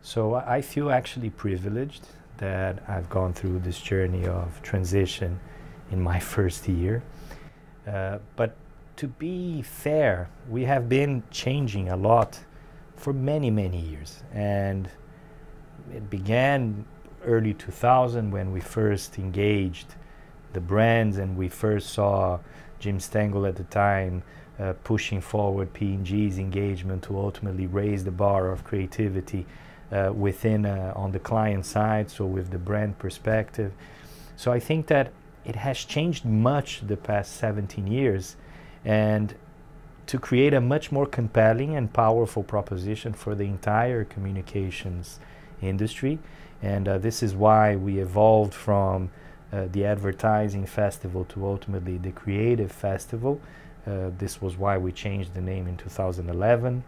So I feel actually privileged that I've gone through this journey of transition in my first year. But to be fair, we have been changing a lot for many, many years. And it began early 2000 when we first engaged the brands and we first saw Jim Stengel at the time pushing forward P&G's engagement to ultimately raise the bar of creativity within on the client side, so with the brand perspective. So I think that it has changed much the past 17 years, and to create a much more compelling and powerful proposition for the entire communications industry. And this is why we evolved from the advertising festival to ultimately the creative festival. This was why we changed the name in 2011.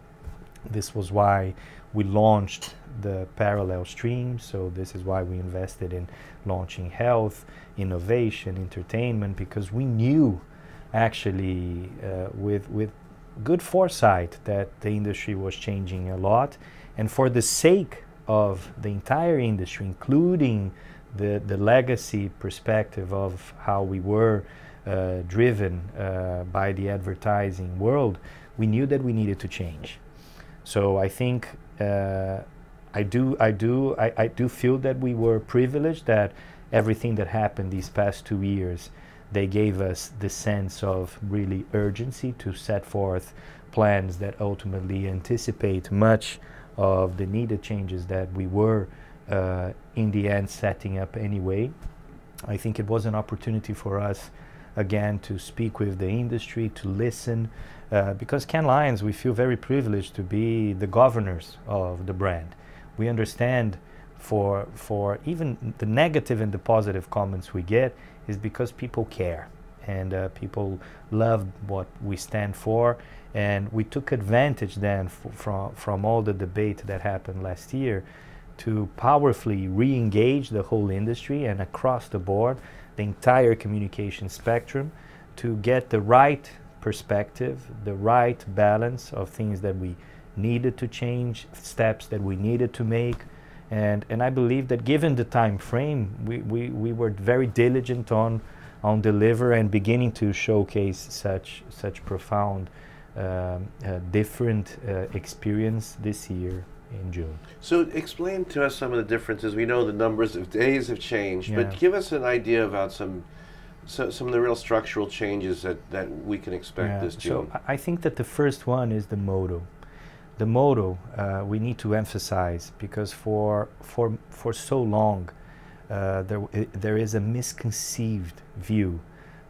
This was why we launched the parallel stream. So this is why we invested in launching health, innovation, entertainment, because we knew actually with good foresight that the industry was changing a lot. And for the sake of the entire industry, including the legacy perspective of how we were driven by the advertising world, we knew that we needed to change. So I think I do feel that we were privileged that everything that happened these past 2 years, they gave us the sense of really urgency to set forth plans that ultimately anticipate much of the needed changes that we were in the end setting up anyway. I think it was an opportunity for us again to speak with the industry, to listen, because Cannes Lions, we feel very privileged to be the governors of the brand. We understand for even the negative and the positive comments we get is because people care and people love what we stand for. And we took advantage then from all the debate that happened last year to powerfully re-engage the whole industry and across the board, the entire communication spectrum, to get the right perspective, the right balance of things that we needed to change, steps that we needed to make. And I believe that given the time frame, we were very diligent on deliver and beginning to showcase such profound different experience this year in June. So explain to us some of the differences. We know the numbers of days have changed, Yeah. but give us an idea about some of the real structural changes that we can expect this June. So I think that the first one is the motto. The motto we need to emphasize, because for so long there is a misconceived view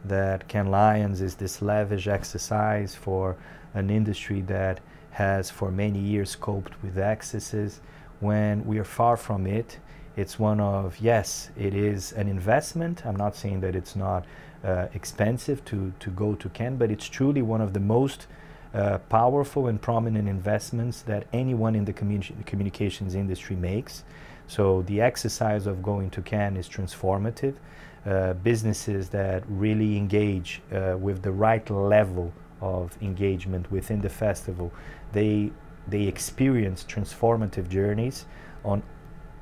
that Cannes Lions is this lavish exercise for an industry that has for many years coped with excesses, when we are far from it. It's one of, yes, it is an investment. I'm not saying that it's not expensive to go to Cannes, but it's truly one of the most powerful and prominent investments that anyone in the communications industry makes. So the exercise of going to Cannes is transformative. Businesses that really engage with the right level of engagement within the festival, they experience transformative journeys on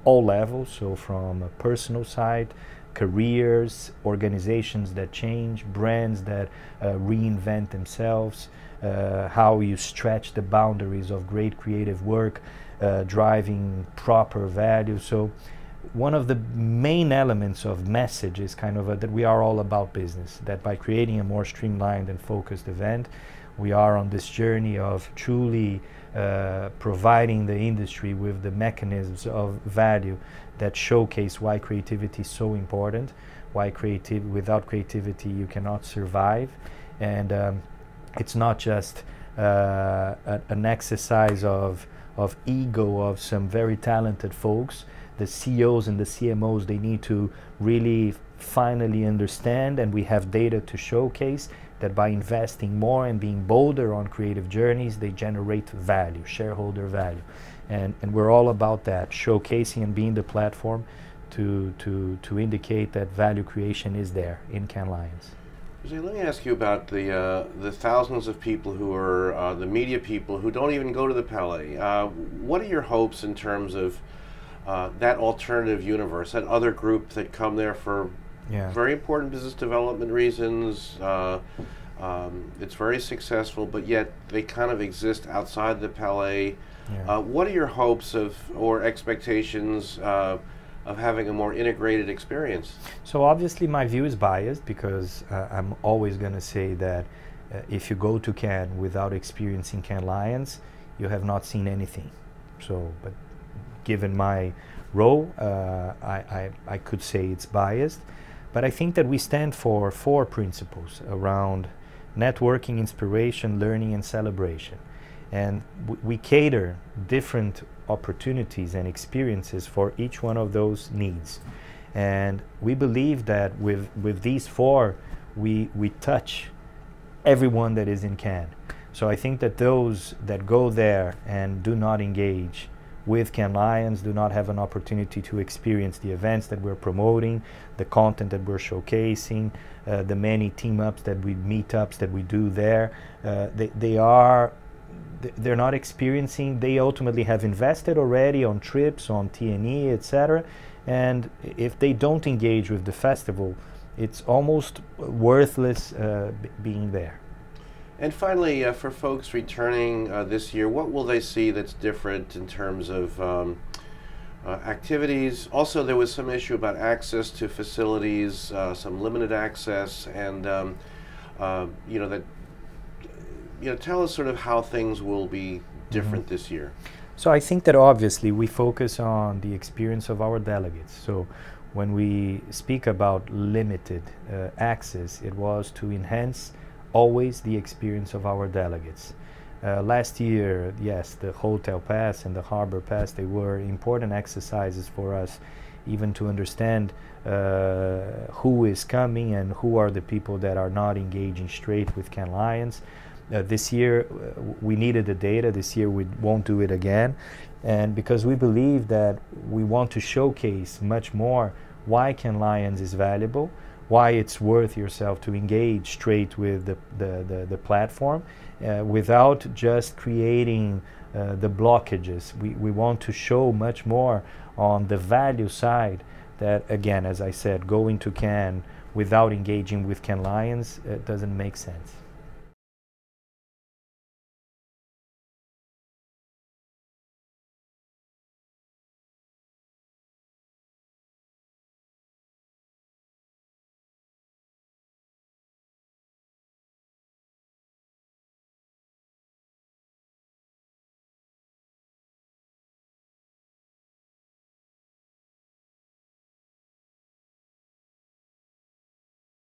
all levels, so from a personal side, careers, organizations that change, brands that reinvent themselves, how you stretch the boundaries of great creative work, driving proper value. So one of the main elements of message is kind of that we are all about business, that by creating a more streamlined and focused event, we are on this journey of truly providing the industry with the mechanisms of value that showcase why creativity is so important, why without creativity you cannot survive. And it's not just an exercise of ego of some very talented folks. The CEOs and the CMOs, they need to really finally understand, and we have data to showcase, that by investing more and being bolder on creative journeys, they generate value, shareholder value. And we're all about that, showcasing and being the platform to indicate that value creation is there in Cannes Lions. Jose, let me ask you about the thousands of people who are the media people who don't even go to the Palais. What are your hopes in terms of that alternative universe, that other group that come there for very important business development reasons? It's very successful, but yet they kind of exist outside the Palais. What are your hopes or expectations of having a more integrated experience? So obviously my view is biased because I'm always going to say that if you go to Cannes without experiencing Cannes Lions, you have not seen anything. So, but given my role, I could say it's biased. But I think that we stand for 4 principles around networking, inspiration, learning, and celebration. And we cater different opportunities and experiences for each one of those needs. And we believe that with these 4, we touch everyone that is in Cannes. So I think that those that go there and do not engage with Cannes Lions do not have an opportunity to experience the events that we're promoting, the content that we're showcasing, the many team-ups that meetups that we do there. They're not experiencing. They ultimately have invested already on trips, on T&E, etc. And if they don't engage with the festival, it's almost worthless being there. And finally, for folks returning this year, what will they see that's different in terms of activities? Also, there was some issue about access to facilities, some limited access, and tell us sort of how things will be different this year. So I think that obviously we focus on the experience of our delegates. So when we speak about limited access, it was to enhance always the experience of our delegates. Last year, yes, the hotel pass and the harbor pass, they were important exercises for us, even to understand who is coming and who are the people that are not engaging straight with Cannes Lions. This year, we needed the data. This year, we won't do it again. And because we believe that we want to showcase much more why Cannes Lions is valuable, why it's worth yourself to engage straight with the platform without just creating the blockages. We want to show much more on the value side that, again, as I said, going to Cannes without engaging with Cannes Lions doesn't make sense.